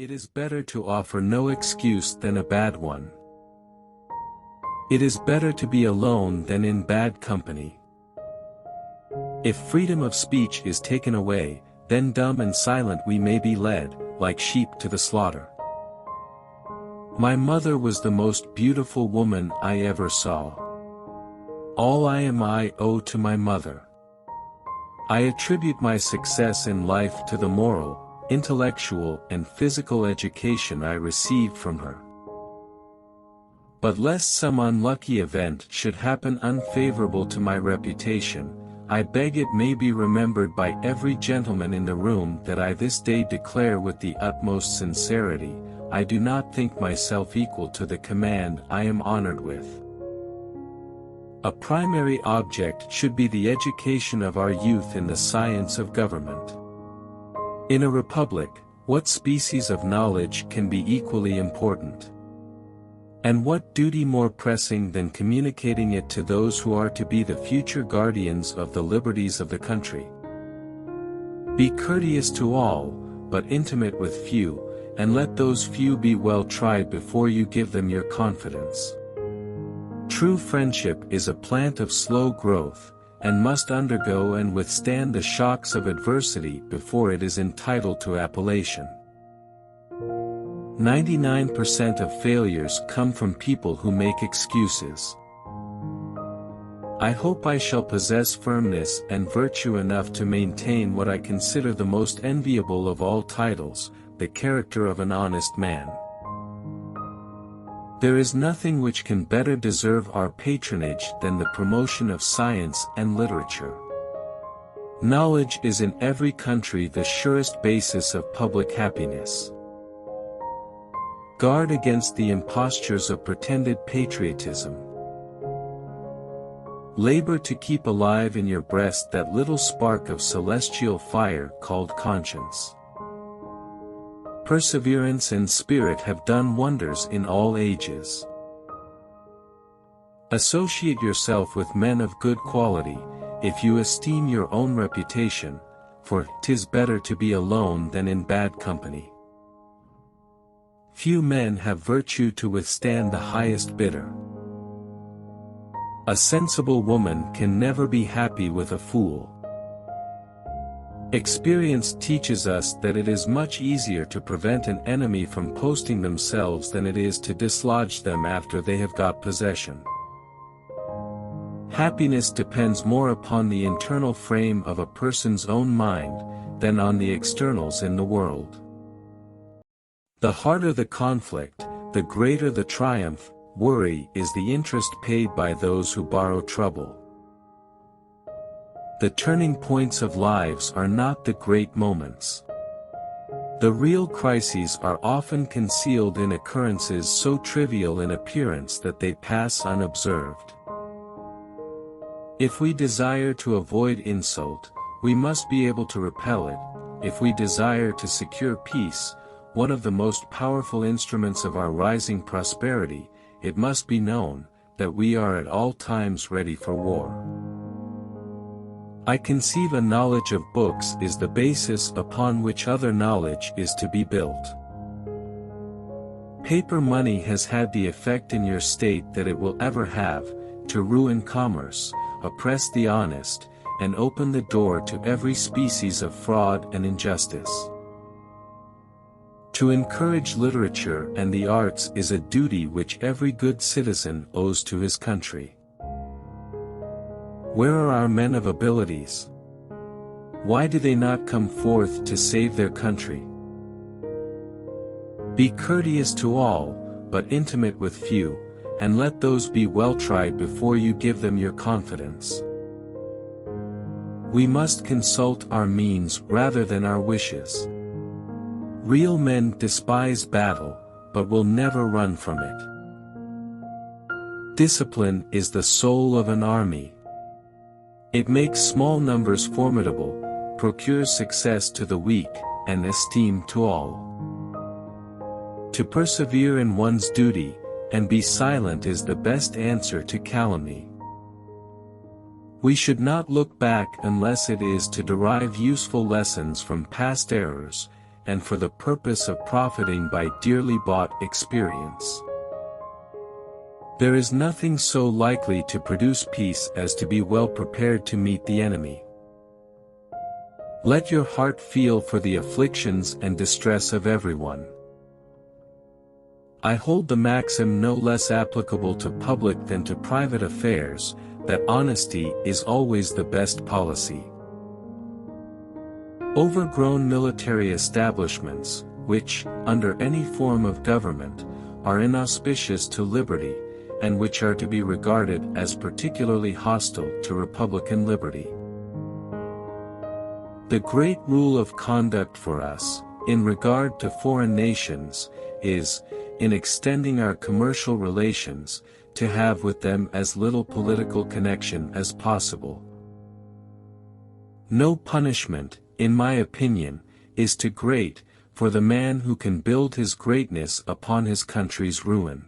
It is better to offer no excuse than a bad one. It is better to be alone than in bad company. If freedom of speech is taken away, then dumb and silent we may be led, like sheep to the slaughter. My mother was the most beautiful woman I ever saw. All I am I owe to my mother. I attribute my success in life to the moral, intellectual and physical education I received from her. But lest some unlucky event should happen unfavorable to my reputation, I beg it may be remembered by every gentleman in the room that I this day declare with the utmost sincerity, I do not think myself equal to the command I am honored with. A primary object should be the education of our youth in the science of government. In a republic, what species of knowledge can be equally important? And what duty more pressing than communicating it to those who are to be the future guardians of the liberties of the country? Be courteous to all, but intimate with few, and let those few be well tried before you give them your confidence. True friendship is a plant of slow growth, and must undergo and withstand the shocks of adversity before it is entitled to appellation. 99% of failures come from people who make excuses. I hope I shall possess firmness and virtue enough to maintain what I consider the most enviable of all titles, the character of an honest man. There is nothing which can better deserve our patronage than the promotion of science and literature. Knowledge is in every country the surest basis of public happiness. Guard against the impostures of pretended patriotism. Labor to keep alive in your breast that little spark of celestial fire called conscience. Perseverance and spirit have done wonders in all ages. Associate yourself with men of good quality, if you esteem your own reputation, for 'tis better to be alone than in bad company. Few men have virtue to withstand the highest bidder. A sensible woman can never be happy with a fool. Experience teaches us that it is much easier to prevent an enemy from posting themselves than it is to dislodge them after they have got possession. Happiness depends more upon the internal frame of a person's own mind, than on the externals in the world. The harder the conflict, the greater the triumph. Worry is the interest paid by those who borrow trouble. The turning points of lives are not the great moments. The real crises are often concealed in occurrences so trivial in appearance that they pass unobserved. If we desire to avoid insult, we must be able to repel it. If we desire to secure peace, one of the most powerful instruments of our rising prosperity, it must be known, that we are at all times ready for war. I conceive a knowledge of books is the basis upon which other knowledge is to be built. Paper money has had the effect in your state that it will ever have, to ruin commerce, oppress the honest, and open the door to every species of fraud and injustice. To encourage literature and the arts is a duty which every good citizen owes to his country. Where are our men of abilities? Why do they not come forth to save their country? Be courteous to all, but intimate with few, and let those be well tried before you give them your confidence. We must consult our means rather than our wishes. Real men despise battle, but will never run from it. Discipline is the soul of an army. It makes small numbers formidable, procures success to the weak, and esteem to all. To persevere in one's duty, and be silent is the best answer to calumny. We should not look back unless it is to derive useful lessons from past errors, and for the purpose of profiting by dearly bought experience. There is nothing so likely to produce peace as to be well prepared to meet the enemy. Let your heart feel for the afflictions and distress of everyone. I hold the maxim no less applicable to public than to private affairs, that honesty is always the best policy. Overgrown military establishments, which, under any form of government, are inauspicious to liberty, and which are to be regarded as particularly hostile to republican liberty. The great rule of conduct for us, in regard to foreign nations, is, in extending our commercial relations, to have with them as little political connection as possible. No punishment, in my opinion, is too great, for the man who can build his greatness upon his country's ruin.